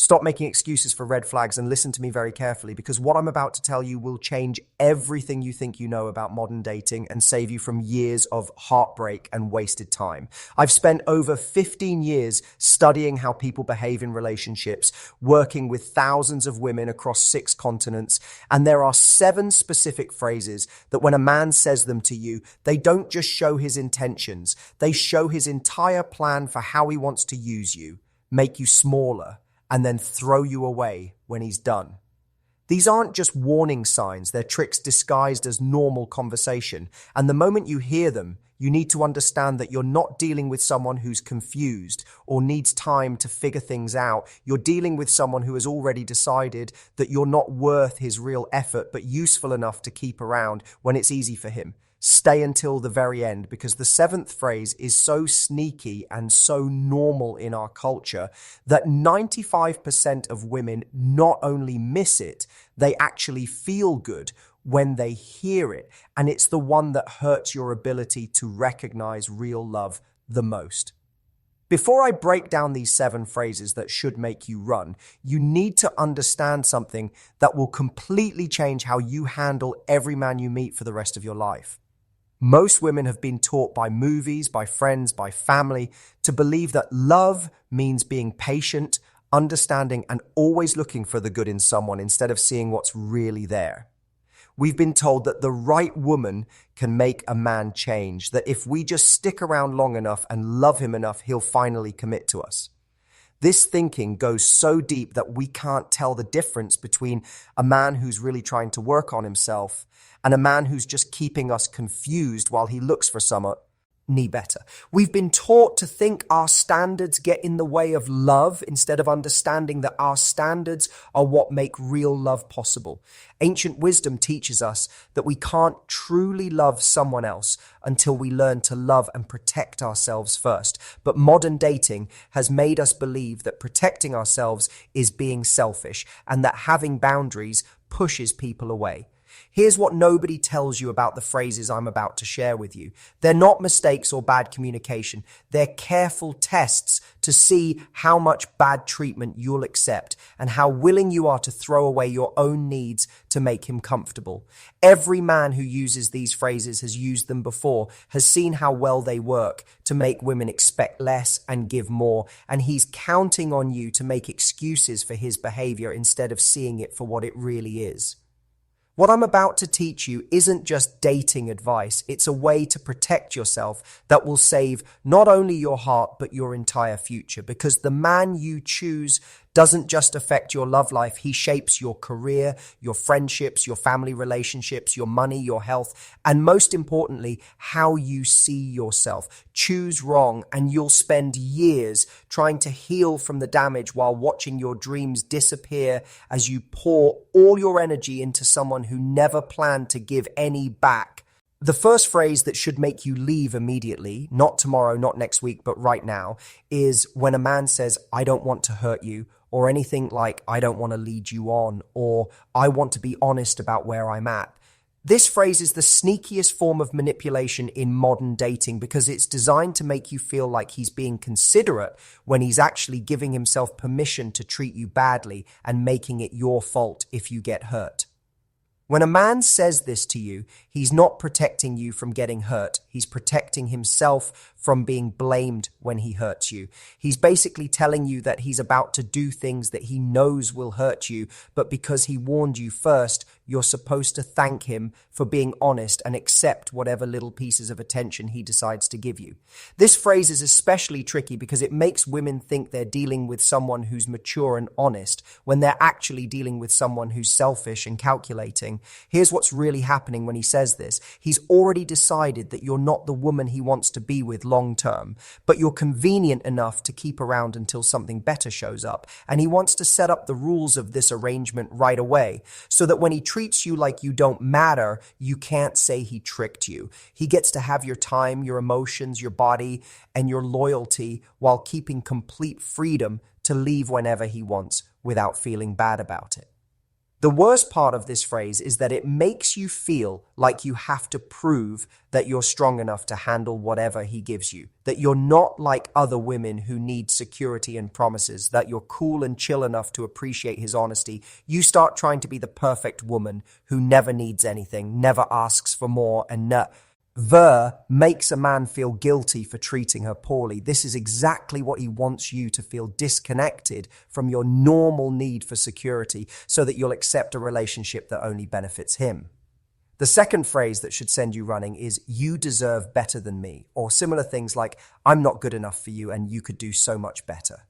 Stop making excuses for red flags and listen to me very carefully, because what I'm about to tell you will change everything you think you know about modern dating and save you from years of heartbreak and wasted time. I've spent over 15 years studying how people behave in relationships, working with thousands of women across 6 continents, and there are 7 specific phrases that when a man says them to you, they don't just show his intentions, they show his entire plan for how he wants to use you, make you smaller, and then throw you away when he's done. These aren't just warning signs, they're tricks disguised as normal conversation. And the moment you hear them, you need to understand that you're not dealing with someone who's confused or needs time to figure things out. You're dealing with someone who has already decided that you're not worth his real effort, but useful enough to keep around when it's easy for him. Stay until the very end, because the 7th phrase is so sneaky and so normal in our culture that 95% of women not only miss it, they actually feel good when they hear it. And it's the one that hurts your ability to recognize real love the most. Before I break down these 7 phrases that should make you run, you need to understand something that will completely change how you handle every man you meet for the rest of your life. Most women have been taught by movies, by friends, by family to believe that love means being patient, understanding, and always looking for the good in someone instead of seeing what's really there. We've been told that the right woman can make a man change, that if we just stick around long enough and love him enough, he'll finally commit to us. This thinking goes so deep that we can't tell the difference between a man who's really trying to work on himself and a man who's just keeping us confused while he looks for someone better. We've been taught to think our standards get in the way of love instead of understanding that our standards are what make real love possible. Ancient wisdom teaches us that we can't truly love someone else until we learn to love and protect ourselves first. But modern dating has made us believe that protecting ourselves is being selfish and that having boundaries pushes people away. Here's what nobody tells you about the phrases I'm about to share with you. They're not mistakes or bad communication. They're careful tests to see how much bad treatment you'll accept and how willing you are to throw away your own needs to make him comfortable. Every man who uses these phrases has used them before, has seen how well they work to make women expect less and give more, and he's counting on you to make excuses for his behavior instead of seeing it for what it really is. What I'm about to teach you isn't just dating advice. It's a way to protect yourself that will save not only your heart, but your entire future. Because the man you choose doesn't just affect your love life. He shapes your career, your friendships, your family relationships, your money, your health, and most importantly, how you see yourself. Choose wrong and you'll spend years trying to heal from the damage while watching your dreams disappear as you pour all your energy into someone who never planned to give any back. The first phrase that should make you leave immediately, not tomorrow, not next week, but right now, is when a man says, "I don't want to hurt you," or anything like, "I don't want to lead you on," or "I want to be honest about where I'm at." This phrase is the sneakiest form of manipulation in modern dating because it's designed to make you feel like he's being considerate when he's actually giving himself permission to treat you badly and making it your fault if you get hurt. When a man says this to you, he's not protecting you from getting hurt. He's protecting himself from being blamed when he hurts you. He's basically telling you that he's about to do things that he knows will hurt you, but because he warned you first, you're supposed to thank him for being honest and accept whatever little pieces of attention he decides to give you. This phrase is especially tricky because it makes women think they're dealing with someone who's mature and honest when they're actually dealing with someone who's selfish and calculating. Here's what's really happening when he says this. He's already decided that you're not the woman he wants to be with long term, but you're convenient enough to keep around until something better shows up. And he wants to set up the rules of this arrangement right away so that when he treats you like you don't matter, you can't say he tricked you. He gets to have your time, your emotions, your body, and your loyalty while keeping complete freedom to leave whenever he wants without feeling bad about it. The worst part of this phrase is that it makes you feel like you have to prove that you're strong enough to handle whatever he gives you, that you're not like other women who need security and promises, that you're cool and chill enough to appreciate his honesty. You start trying to be the perfect woman who never needs anything, never asks for more, and makes a man feel guilty for treating her poorly. This is exactly what he wants you to feel, disconnected from your normal need for security so that you'll accept a relationship that only benefits him. The second phrase that should send you running is "you deserve better than me," or similar things like "I'm not good enough for you and you could do so much better."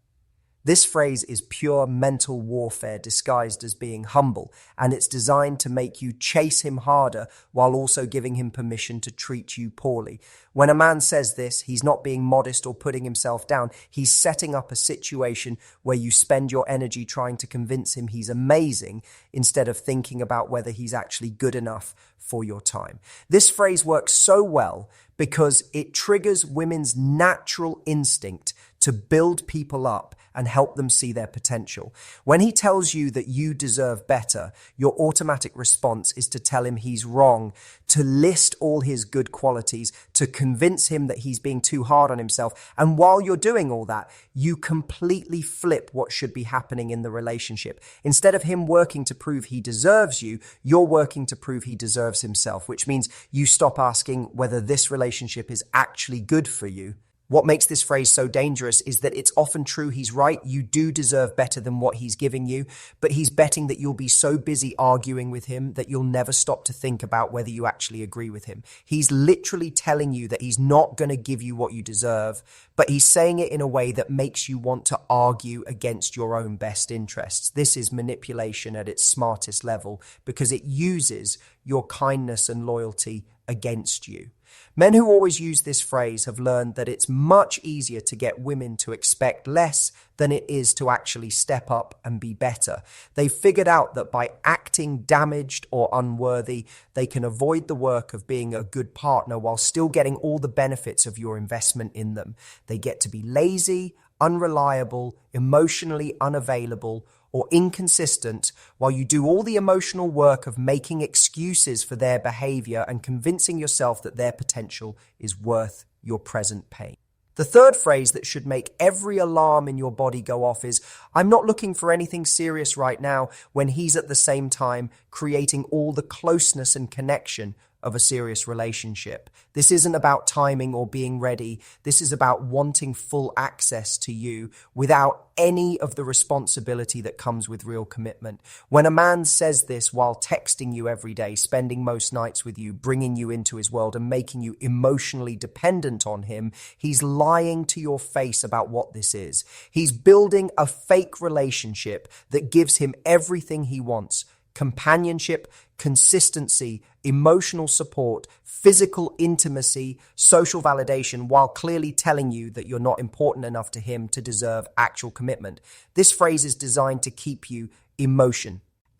This phrase is pure mental warfare disguised as being humble, and it's designed to make you chase him harder while also giving him permission to treat you poorly. When a man says this, he's not being modest or putting himself down. He's setting up a situation where you spend your energy trying to convince him he's amazing instead of thinking about whether he's actually good enough for your time. This phrase works so well because it triggers women's natural instinct to build people up and help them see their potential. When he tells you that you deserve better, your automatic response is to tell him he's wrong, to list all his good qualities, to convince him that he's being too hard on himself. And while you're doing all that, you completely flip what should be happening in the relationship. Instead of him working to prove he deserves you, you're working to prove he deserves himself, which means you stop asking whether this relationship is actually good for you. What makes this phrase so dangerous is that it's often true. He's right. You do deserve better than what he's giving you, but he's betting that you'll be so busy arguing with him that you'll never stop to think about whether you actually agree with him. He's literally telling you that he's not going to give you what you deserve, but he's saying it in a way that makes you want to argue against your own best interests. This is manipulation at its smartest level because it uses your kindness and loyalty against you. Men who always use this phrase have learned that it's much easier to get women to expect less than it is to actually step up and be better. They've figured out that by acting damaged or unworthy, they can avoid the work of being a good partner while still getting all the benefits of your investment in them. They get to be lazy, unreliable, emotionally unavailable, or inconsistent while you do all the emotional work of making excuses for their behavior and convincing yourself that their potential is worth your present pain. The third phrase that should make every alarm in your body go off is, "I'm not looking for anything serious right now," when he's at the same time creating all the closeness and connection of a serious relationship. This isn't about timing or being ready. This is about wanting full access to you without any of the responsibility that comes with real commitment. When a man says this while texting you every day, spending most nights with you, bringing you into his world and making you emotionally dependent on him, he's lying to your face about what this is. He's building a fake relationship that gives him everything he wants: companionship, consistency, emotional support, physical intimacy, social validation, while clearly telling you that you're not important enough to him to deserve actual commitment. This phrase is designed to keep you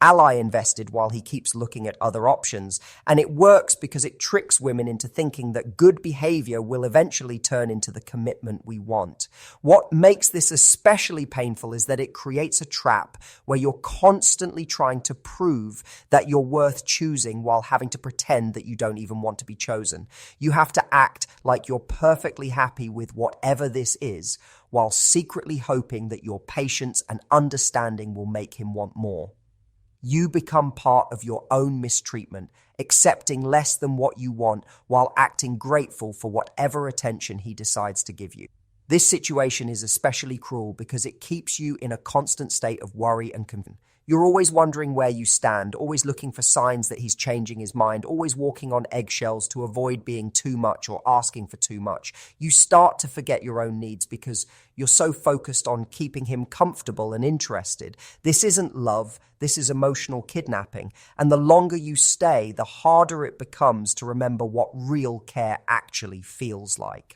ally invested while he keeps looking at other options. And it works because it tricks women into thinking that good behavior will eventually turn into the commitment we want. What makes this especially painful is that it creates a trap where you're constantly trying to prove that you're worth choosing while having to pretend that you don't even want to be chosen. You have to act like you're perfectly happy with whatever this is, while secretly hoping that your patience and understanding will make him want more. You become part of your own mistreatment, accepting less than what you want while acting grateful for whatever attention he decides to give you. This situation is especially cruel because it keeps you in a constant state of worry and confusion. You're always wondering where you stand, always looking for signs that he's changing his mind, always walking on eggshells to avoid being too much or asking for too much. You start to forget your own needs because you're so focused on keeping him comfortable and interested. This isn't love, this is emotional kidnapping. And the longer you stay, the harder it becomes to remember what real care actually feels like.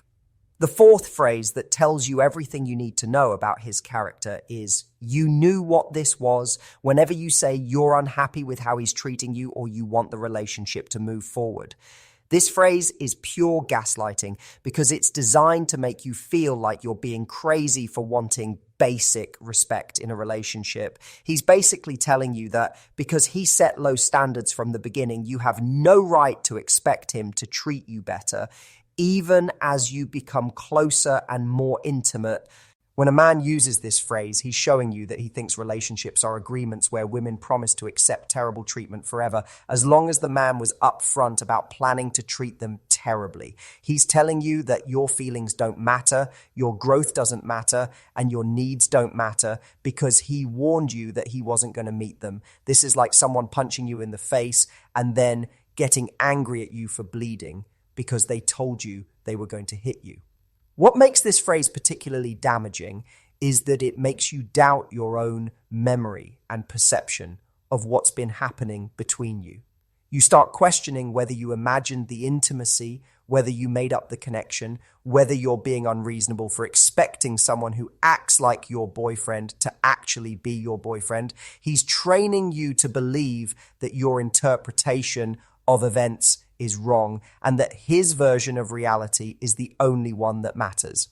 The fourth phrase that tells you everything you need to know about his character is, "You knew what this was," whenever you say you're unhappy with how he's treating you or you want the relationship to move forward. This phrase is pure gaslighting because it's designed to make you feel like you're being crazy for wanting basic respect in a relationship. He's basically telling you that because he set low standards from the beginning, you have no right to expect him to treat you better, even as you become closer and more intimate. When a man uses this phrase, he's showing you that he thinks relationships are agreements where women promise to accept terrible treatment forever, as long as the man was upfront about planning to treat them terribly. He's telling you that your feelings don't matter, your growth doesn't matter, and your needs don't matter because he warned you that he wasn't going to meet them. This is like someone punching you in the face and then getting angry at you for bleeding because they told you they were going to hit you. What makes this phrase particularly damaging is that it makes you doubt your own memory and perception of what's been happening between you. You start questioning whether you imagined the intimacy, whether you made up the connection, whether you're being unreasonable for expecting someone who acts like your boyfriend to actually be your boyfriend. He's training you to believe that your interpretation of events is wrong and that his version of reality is the only one that matters.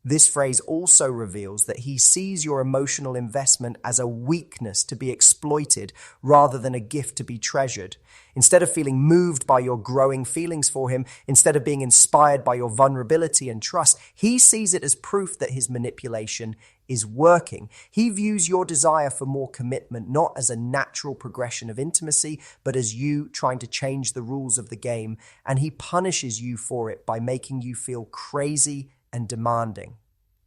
This phrase also reveals that he sees your emotional investment as a weakness to be exploited rather than a gift to be treasured. Instead of feeling moved by your growing feelings for him, instead of being inspired by your vulnerability and trust, he sees it as proof that his manipulation is working. He views your desire for more commitment not as a natural progression of intimacy, but as you trying to change the rules of the game, and he punishes you for it by making you feel crazy and demanding.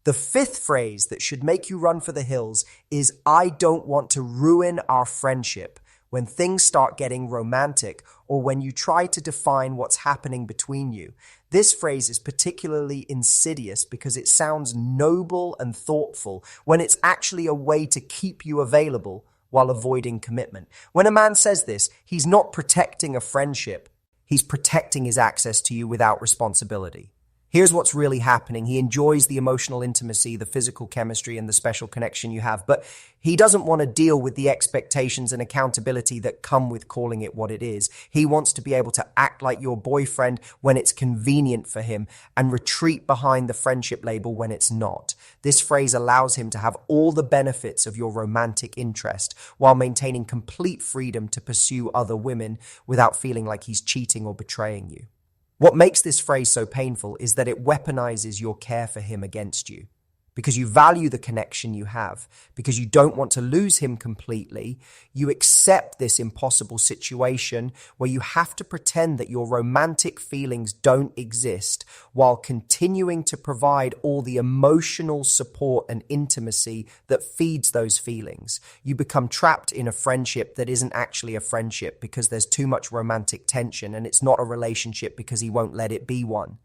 The fifth phrase that should make you run for the hills is, "I don't want to ruin our friendship." When things start getting romantic or when you try to define what's happening between you. This phrase is particularly insidious because it sounds noble and thoughtful when it's actually a way to keep you available while avoiding commitment. When a man says this, he's not protecting a friendship, he's protecting his access to you without responsibility. Here's what's really happening. He enjoys the emotional intimacy, the physical chemistry, and the special connection you have, but he doesn't want to deal with the expectations and accountability that come with calling it what it is. He wants to be able to act like your boyfriend when it's convenient for him and retreat behind the friendship label when it's not. This phrase allows him to have all the benefits of your romantic interest while maintaining complete freedom to pursue other women without feeling like he's cheating or betraying you. What makes this phrase so painful is that it weaponizes your care for him against you. Because you value the connection you have, because you don't want to lose him completely, you accept this impossible situation where you have to pretend that your romantic feelings don't exist while continuing to provide all the emotional support and intimacy that feeds those feelings. You become trapped in a friendship that isn't actually a friendship because there's too much romantic tension, and it's not a relationship because he won't let it be one.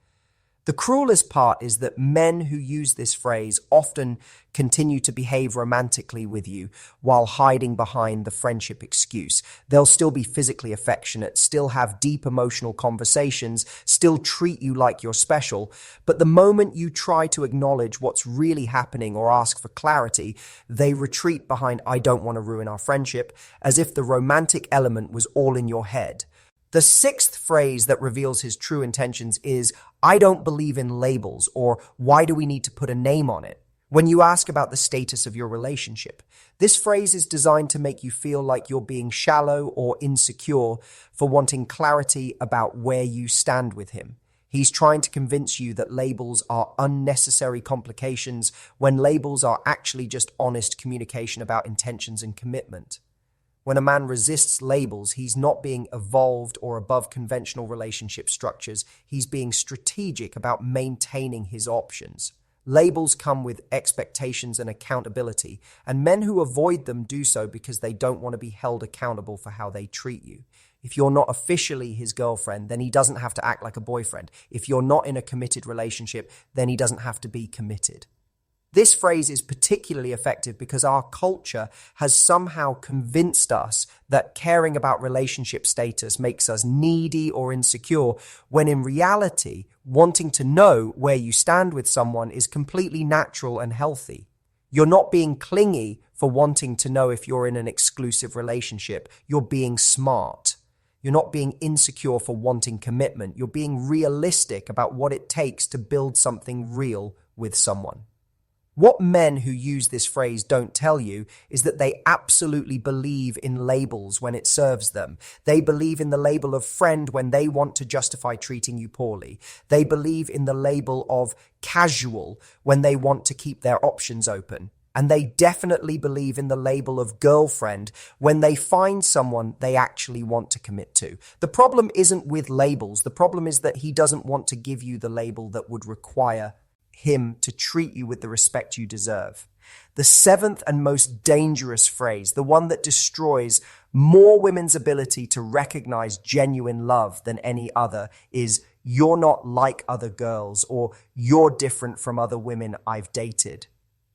The cruelest part is that men who use this phrase often continue to behave romantically with you while hiding behind the friendship excuse. They'll still be physically affectionate, still have deep emotional conversations, still treat you like you're special. But the moment you try to acknowledge what's really happening or ask for clarity, they retreat behind, "I don't want to ruin our friendship," as if the romantic element was all in your head. The sixth phrase that reveals his true intentions is, "I don't believe in labels," or "Why do we need to put a name on it?" When you ask about the status of your relationship. This phrase is designed to make you feel like you're being shallow or insecure for wanting clarity about where you stand with him. He's trying to convince you that labels are unnecessary complications when labels are actually just honest communication about intentions and commitment. When a man resists labels, he's not being evolved or above conventional relationship structures. He's being strategic about maintaining his options. Labels come with expectations and accountability, and men who avoid them do so because they don't want to be held accountable for how they treat you. If you're not officially his girlfriend, then he doesn't have to act like a boyfriend. If you're not in a committed relationship, then he doesn't have to be committed. This phrase is particularly effective because our culture has somehow convinced us that caring about relationship status makes us needy or insecure, when in reality, wanting to know where you stand with someone is completely natural and healthy. You're not being clingy for wanting to know if you're in an exclusive relationship. You're being smart. You're not being insecure for wanting commitment. You're being realistic about what it takes to build something real with someone. What men who use this phrase don't tell you is that they absolutely believe in labels when it serves them. They believe in the label of friend when they want to justify treating you poorly. They believe in the label of casual when they want to keep their options open. And they definitely believe in the label of girlfriend when they find someone they actually want to commit to. The problem isn't with labels. The problem is that he doesn't want to give you the label that would require him to treat you with the respect you deserve. The seventh and most dangerous phrase, the one that destroys more women's ability to recognize genuine love than any other, is "you're not like other girls," or "you're different from other women I've dated."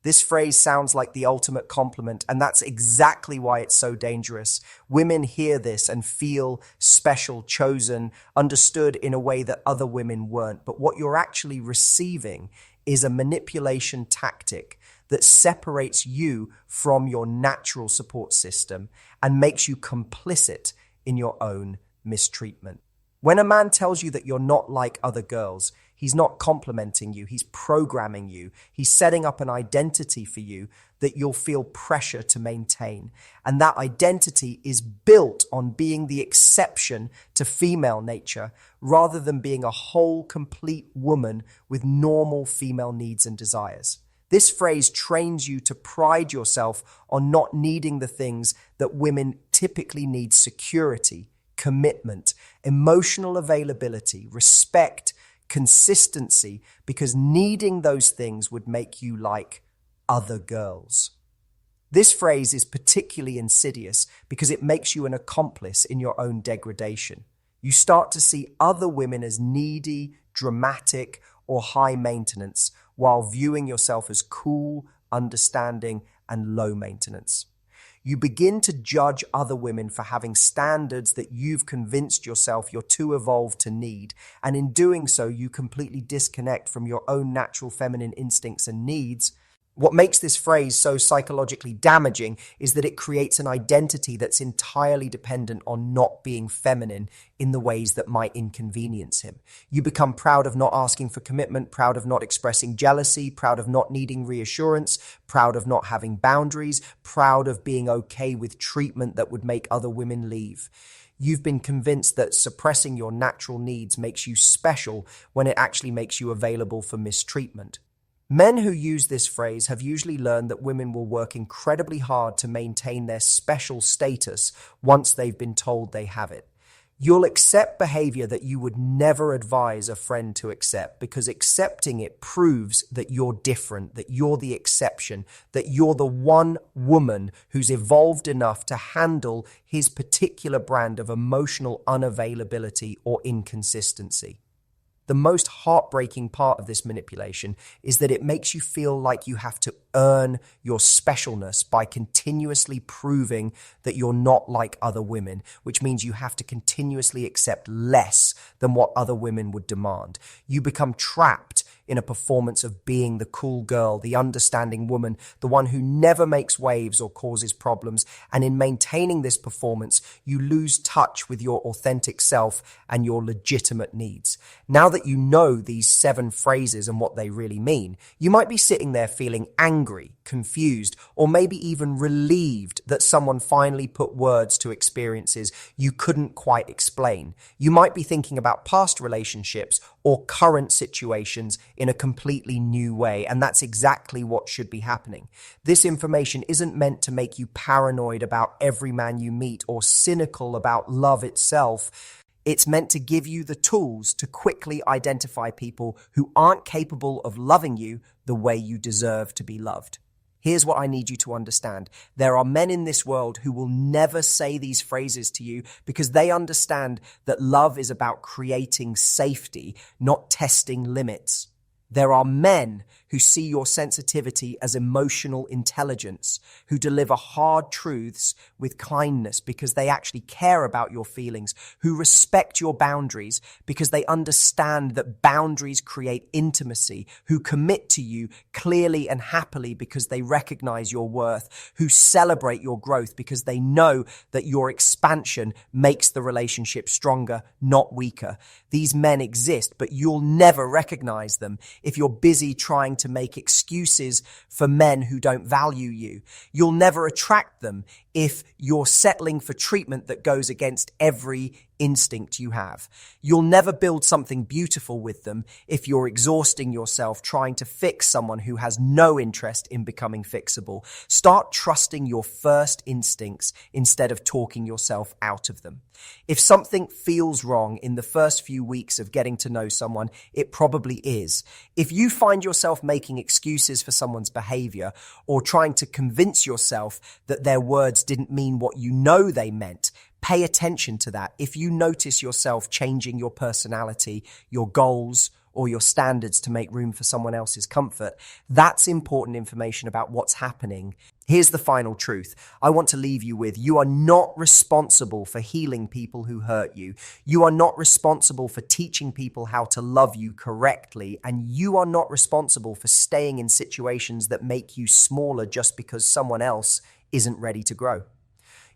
This phrase sounds like the ultimate compliment, and that's exactly why it's so dangerous. Women hear this and feel special, chosen, understood in a way that other women weren't. But what you're actually receiving is a manipulation tactic that separates you from your natural support system and makes you complicit in your own mistreatment. When a man tells you that you're not like other girls, he's not complimenting you, he's programming you. He's setting up an identity for you that you'll feel pressure to maintain. And that identity is built on being the exception to female nature rather than being a whole, complete woman with normal female needs and desires. This phrase trains you to pride yourself on not needing the things that women typically need: security, commitment, emotional availability, respect, consistency, because needing those things would make you like other girls. This phrase is particularly insidious because it makes you an accomplice in your own degradation. You start to see other women as needy, dramatic, or high maintenance, while viewing yourself as cool, understanding, and low maintenance. You begin to judge other women for having standards that you've convinced yourself you're too evolved to need, and in doing so, you completely disconnect from your own natural feminine instincts and needs. What makes this phrase so psychologically damaging is that it creates an identity that's entirely dependent on not being feminine in the ways that might inconvenience him. You become proud of not asking for commitment, proud of not expressing jealousy, proud of not needing reassurance, proud of not having boundaries, proud of being okay with treatment that would make other women leave. You've been convinced that suppressing your natural needs makes you special when it actually makes you available for mistreatment. Men who use this phrase have usually learned that women will work incredibly hard to maintain their special status once they've been told they have it. You'll accept behavior that you would never advise a friend to accept because accepting it proves that you're different, that you're the exception, that you're the one woman who's evolved enough to handle his particular brand of emotional unavailability or inconsistency. The most heartbreaking part of this manipulation is that it makes you feel like you have to earn your specialness by continuously proving that you're not like other women, which means you have to continuously accept less than what other women would demand. You become trapped in a performance of being the cool girl, the understanding woman, the one who never makes waves or causes problems. And in maintaining this performance, you lose touch with your authentic self and your legitimate needs. Now that you know these 7 phrases and what they really mean, you might be sitting there feeling angry, confused, or maybe even relieved that someone finally put words to experiences you couldn't quite explain. You might be thinking about past relationships or current situations in a completely new way, and that's exactly what should be happening. This information isn't meant to make you paranoid about every man you meet or cynical about love itself. It's meant to give you the tools to quickly identify people who aren't capable of loving you the way you deserve to be loved. Here's what I need you to understand. There are men in this world who will never say these phrases to you because they understand that love is about creating safety, not testing limits. There are men who see your sensitivity as emotional intelligence, who deliver hard truths with kindness because they actually care about your feelings, who respect your boundaries because they understand that boundaries create intimacy, who commit to you clearly and happily because they recognize your worth, who celebrate your growth because they know that your expansion makes the relationship stronger, not weaker. These men exist, but you'll never recognize them if you're busy trying to to make excuses for men who don't value you. You'll never attract them if you're settling for treatment that goes against every instinct you have. You'll never build something beautiful with them if you're exhausting yourself trying to fix someone who has no interest in becoming fixable. Start trusting your first instincts instead of talking yourself out of them. If something feels wrong in the first few weeks of getting to know someone, it probably is. If you find yourself making excuses for someone's behavior or trying to convince yourself that their words didn't mean what you know they meant, pay attention to that. If you notice yourself changing your personality, your goals, or your standards to make room for someone else's comfort, that's important information about what's happening. Here's the final truth I want to leave you with. You are not responsible for healing people who hurt you. You are not responsible for teaching people how to love you correctly. And you are not responsible for staying in situations that make you smaller just because someone else isn't ready to grow.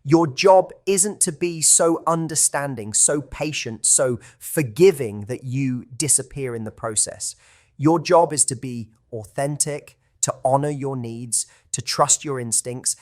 Your job isn't to be so understanding, so patient, so forgiving that you disappear in the process. Your job is to be authentic, to honor your needs, to trust your instincts,